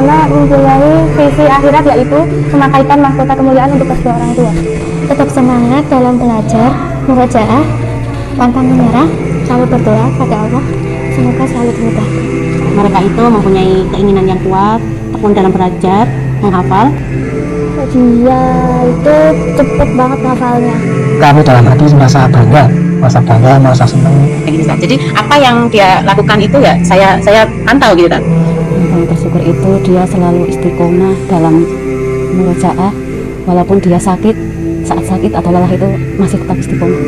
karena mempunyai visi akhirat, yaitu memakaikan mahkota kemuliaan untuk kedua orang tua. Tetap semangat dalam belajar, murojaah, pantang menyerah, selalu berdoa pada Allah, semoga selalu dimudahkan. Mereka itu mempunyai keinginan yang kuat, tekun dalam belajar, menghafal. Dia itu cepet banget hafalnya. Kami dalam hati merasa bangga, merasa senang. Jadi apa yang dia lakukan itu ya saya pantau gitu kan. Yang bersyukur itu dia selalu istiqomah dalam murojaah, walaupun dia sakit, saat sakit atau lelah itu masih tetap istiqomah.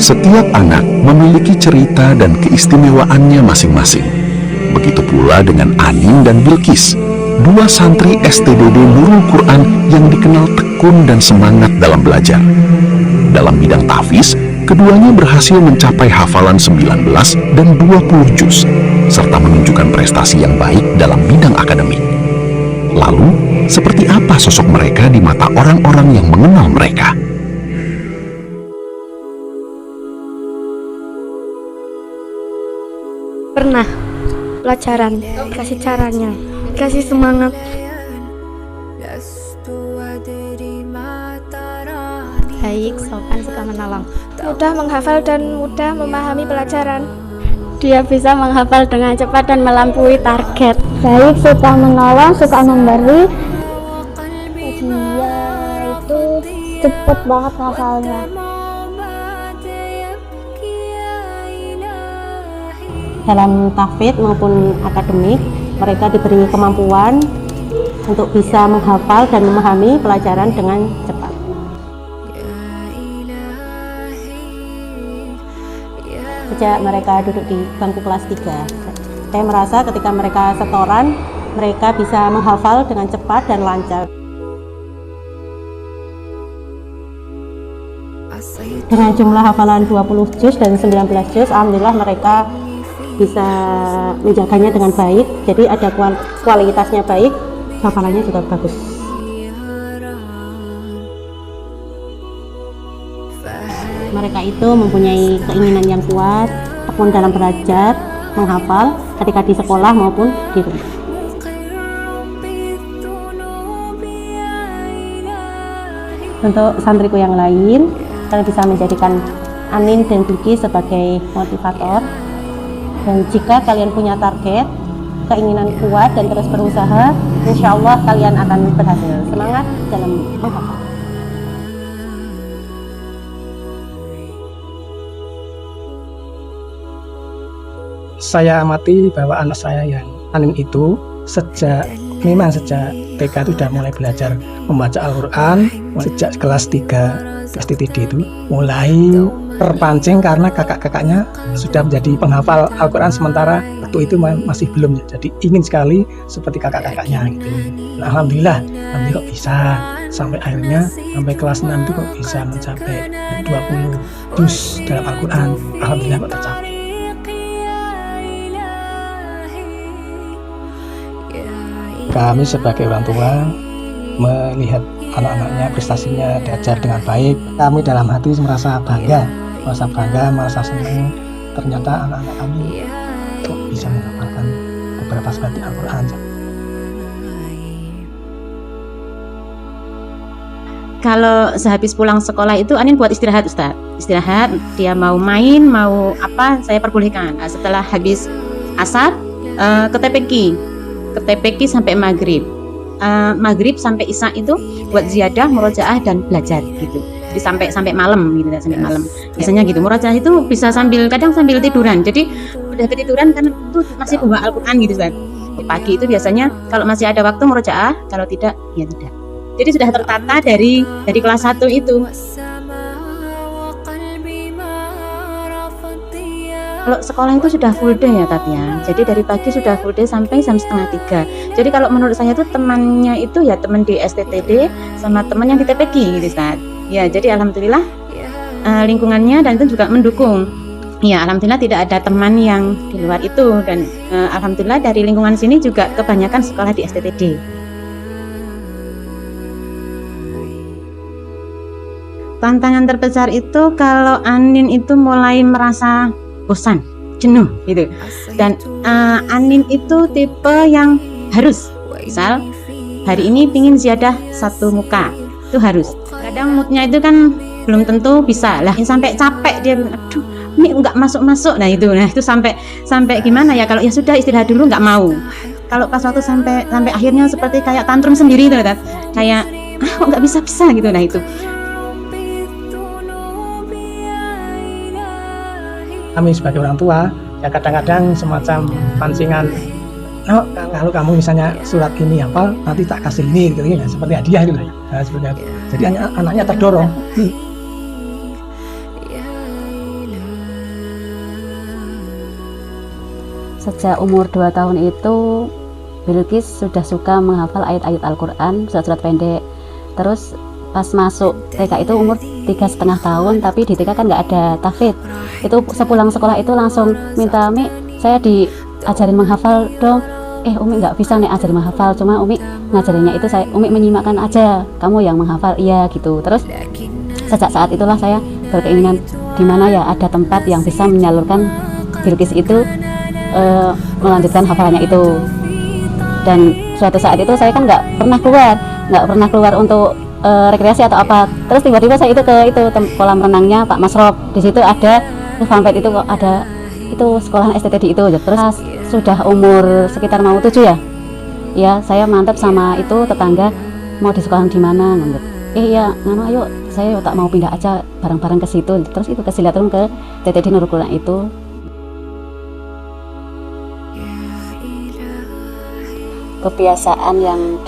Setiap anak memiliki cerita dan keistimewaannya masing-masing. Begitu pula dengan Anin dan Bilqis, dua santri STDD Nurul Quran yang dikenal tekun dan semangat dalam belajar. Dalam bidang tahfiz, keduanya berhasil mencapai hafalan 19 dan 20 juz, serta menunjukkan prestasi yang baik dalam bidang akademik. Lalu, seperti apa sosok mereka di mata orang-orang yang mengenal mereka? Pernah pelajaran, kasih caranya, kasih semangat. Baik, sopan, suka menolong. Mudah menghafal dan mudah memahami pelajaran. Dia bisa menghafal dengan cepat dan melampaui target. Baik, suka menolong, suka memberi. Dia itu cepet banget hafalnya. Dalam tahfidz maupun akademik, mereka diberi kemampuan untuk bisa menghafal dan memahami pelajaran dengan cepat. Sejak mereka duduk di bangku kelas 3, saya merasa ketika mereka setoran, mereka bisa menghafal dengan cepat dan lancar. Dengan jumlah hafalan 20 juz dan 19 juz, alhamdulillah mereka bisa menjaganya dengan baik, jadi ada kualitasnya baik, hafalannya juga bagus. Mereka itu mempunyai keinginan yang kuat, tekun dalam belajar, menghafal ketika di sekolah maupun di rumah. Untuk santriku yang lain, kalian bisa menjadikan Anin dan Bilqis sebagai motivator. Dan jika kalian punya target, keinginan kuat dan terus berusaha, insya Allah kalian akan berhasil. Semangat dalam menghafal. Saya amati bahwa anak saya yang Anin itu sejak TK itu sudah mulai belajar membaca Al-Quran. Sejak kelas 3 STTD itu mulai terpancing karena kakak-kakaknya sudah menjadi penghafal Al-Quran, sementara waktu itu masih belum, jadi ingin sekali seperti kakak-kakaknya gitu. Nah, alhamdulillah kok bisa, sampai akhirnya sampai kelas 6 itu kok bisa mencapai 20 juz dalam Al-Quran. Alhamdulillah kok tercapai. Kami sebagai orang tua melihat anak-anaknya prestasinya belajar dengan baik, kami dalam hati merasa bangga, merasa senang. Ternyata anak-anak kami kok bisa menghafalkan beberapa surat Al-Quran. Kalau sehabis pulang sekolah itu Anin buat istirahat, Ustaz. Istirahat, dia mau main, mau apa, saya perbolehkan. Setelah habis asar ke TPQ sampai maghrib. Maghrib sampai isya itu buat ziyadah, murojaah dan belajar gitu. Jadi sampai malam gitu, sampai malam. Biasanya gitu. Murojaah itu bisa kadang sambil tiduran. Jadi udah ketiduran kan itu masih bawa Al-Quran gitu kan. Di pagi itu biasanya kalau masih ada waktu murojaah, kalau tidak ya tidak. Jadi sudah tertata dari kelas 1 itu. Kalau sekolah itu sudah full day ya Tat ya. Jadi dari pagi sudah full day sampai jam 2:30. Jadi kalau menurut saya itu temannya itu ya teman di STTD sama teman yang di TPQ gitu Ustaz. Ya jadi alhamdulillah lingkungannya dan itu juga mendukung. Ya, alhamdulillah tidak ada teman yang di luar itu, dan alhamdulillah dari lingkungan sini juga kebanyakan sekolah di STTD. Tantangan terbesar itu kalau Anin itu mulai merasa bosan, jenuh gitu. Dan Anin itu tipe yang harus, misal hari ini pingin ziyadah 1 muka, itu harus. Kadang moodnya itu kan belum tentu bisa lah, sampai capek dia, aduh ini nggak masuk. Nah itu sampai gimana ya, kalau ya sudah istirahat dulu nggak mau. Kalau pas waktu sampai akhirnya seperti kayak tantrum sendiri itu, kayak kok nggak bisa gitu. Nah itu kami sebagai orang tua ya kadang-kadang semacam pancingan, oh, kalau kamu misalnya surat ini apa nanti tak kasih ini gitu ya, seperti hadiah gitu ya. Nah, seperti itu. Jadi anaknya terdorong. Sejak umur 2 tahun itu Bilqis sudah suka menghafal ayat-ayat Al-Quran, surat-surat pendek. Terus pas masuk TK itu umur 3,5 tahun, tapi di TK kan nggak ada tahfidz. Itu sepulang sekolah itu langsung minta, Mi, saya diajarin menghafal dong. Umi nggak bisa nih ajarin menghafal, cuma Umi ngajarinnya itu Umi menyimakkan aja, kamu yang menghafal. Iya gitu. Terus sejak saat itulah saya berkeinginan di mana ya ada tempat yang bisa menyalurkan Bilqis itu melanjutkan hafalannya itu. Dan suatu saat itu saya kan nggak pernah keluar untuk rekreasi atau apa. Terus tiba-tiba saya itu ke kolam renangnya Pak Masrob. Di situ ada fanpage itu, kok ada itu sekolahan STTD itu. Terus sudah umur sekitar mau 7 ya. Ya saya mantap sama itu tetangga, mau di sekolahan di mana. Ya ayo saya tak mau pindah aja bareng-bareng ke situ. Terus itu ke Silaturahmi ke TTD Nurul Quran itu. Kebiasaan yang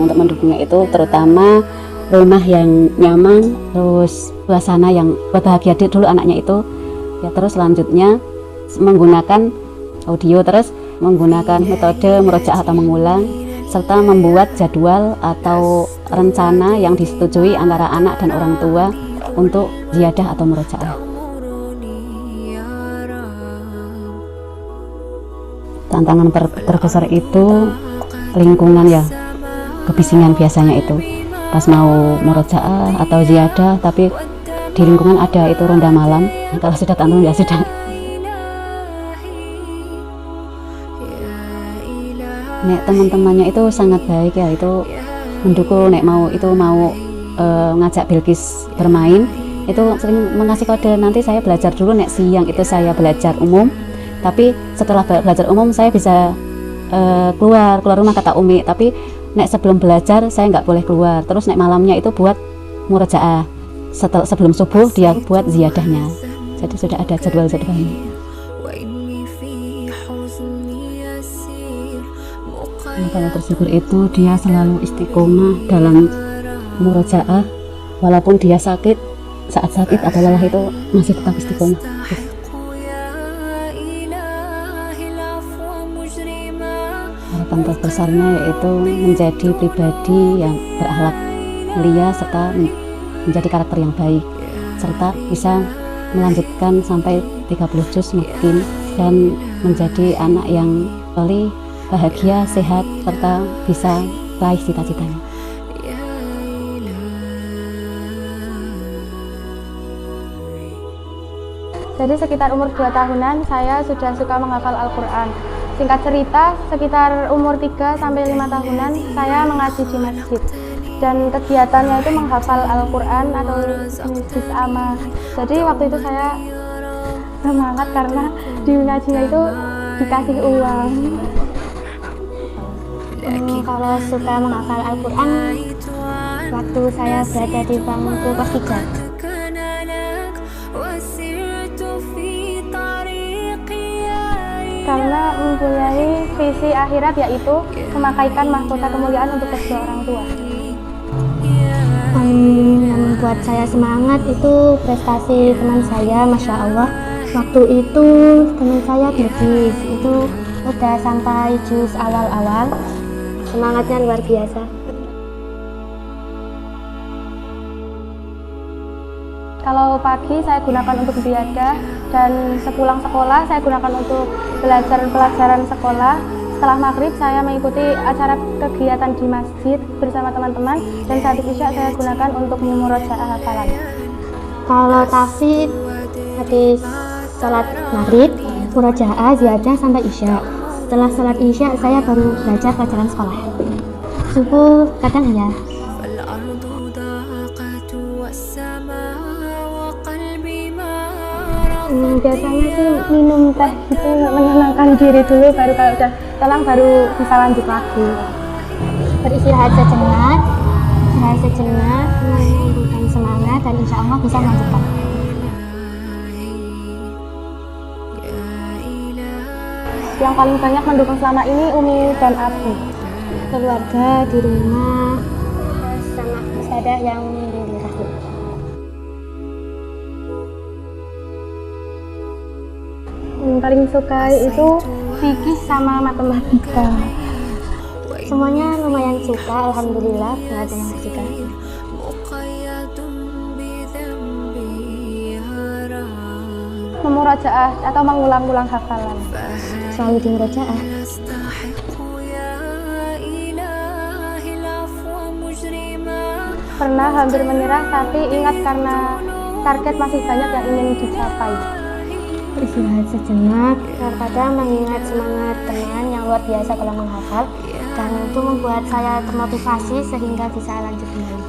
untuk mendukungnya itu terutama rumah yang nyaman, terus suasana yang berbahagia dulu anaknya itu ya. Terus selanjutnya menggunakan audio, terus menggunakan metode murojaah atau mengulang, serta membuat jadwal atau rencana yang disetujui antara anak dan orang tua untuk ziyadah atau murojaah. Tantangan terbesar itu lingkungan ya, kebisingan biasanya itu pas mau murojaah atau ziyadah, tapi di lingkungan ada itu ronda malam. Kalau sudah tantrum ya sudah. Nek teman-temannya itu sangat baik ya, itu mendukung. Nek mau ngajak Bilqis bermain itu sering mengasih kode, nanti saya belajar dulu, nek siang itu saya belajar umum, tapi setelah belajar umum saya bisa keluar rumah kata Umi, tapi nek sebelum belajar saya nggak boleh keluar. Terus nek malamnya itu buat murojaah, sebelum subuh dia buat ziyadahnya. Jadi sudah ada jadwalnya. Kalau bersyukur itu dia selalu istiqomah dalam murojaah, walaupun dia sakit, saat sakit atau lelah itu masih tetap istiqomah. Harapan terbesarnya yaitu menjadi pribadi yang berakhlak mulia serta menjadi karakter yang baik, serta bisa melanjutkan sampai 30 juz mungkin, dan menjadi anak yang soleh, bahagia, sehat, serta bisa raih cita-citanya. Jadi sekitar umur 2 tahunan saya sudah suka menghafal Al-Quran. Singkat cerita, sekitar umur 3 sampai 5 tahunan saya mengaji di masjid. Dan kegiatannya itu menghafal Al-Quran atau juz amma. Jadi waktu itu saya semangat karena di ngajinya itu dikasih uang. Kalau suka menghafal Al-Quran waktu saya berada di bangku kelas 3. Karena mempunyai visi akhirat, yaitu memakaikan mahkota kemuliaan untuk kedua orang tua. Yang membuat saya semangat itu prestasi teman saya, Masya Allah. Waktu itu teman saya Bilqis itu udah sampai juz awal-awal, semangatnya luar biasa. Kalau pagi saya gunakan untuk beribadah dan sepulang sekolah saya gunakan untuk belajar pelajaran sekolah. Setelah maghrib saya mengikuti acara kegiatan di masjid bersama teman-teman dan saat isya saya gunakan untuk memurojaah hafalan. Kalau tahfidz habis sholat maghrib, murojaah, ziyadah sampai isya. Setelah sholat isya saya baru belajar pelajaran sekolah. Subuh kadang iya. Biasanya sih minum teh itu menenangkan diri dulu, baru kalau udah tenang baru bisa lanjut lagi. Beristirahat sejenak, menumbuhkan semangat dan insya Allah bisa melanjutkan. Yang paling banyak mendukung selama ini Umi dan Abi. Keluarga di rumah sama ustadzah yang membimbing kami. Paling suka itu fikih sama matematika. Semuanya lumayan suka, alhamdulillah, belajar matematika. Memurojaah atau mengulang-ulang hafalan. Selalu di murojaah. Pernah hampir menyerah, tapi ingat karena target masih banyak yang ingin dicapai. Beristirahat sejenak, terkadang mengingat semangat teman yang luar biasa dalam menghafal, dan itu membuat saya termotivasi sehingga bisa lanjut kembali.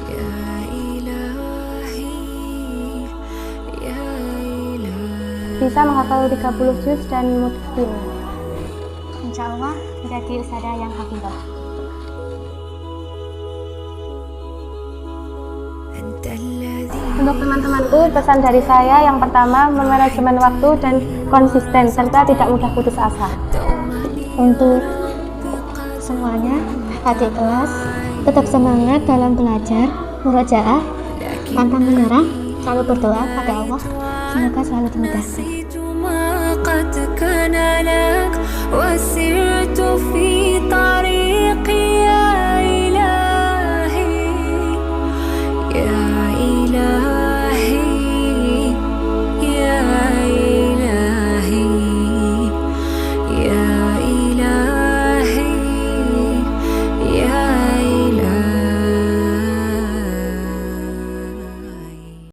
Bisa menghafal 30 juz dan mutqin. Insya Allah menjadi ustadzah yang hafizah. Untuk teman-temanku, pesan dari saya yang pertama, memanajemen waktu dan konsisten serta tidak mudah putus asa. Untuk semuanya, adik kelas, tetap semangat dalam belajar, murojaah, pantang menyerah, selalu berdoa pada Allah, semoga selalu dimudahkan.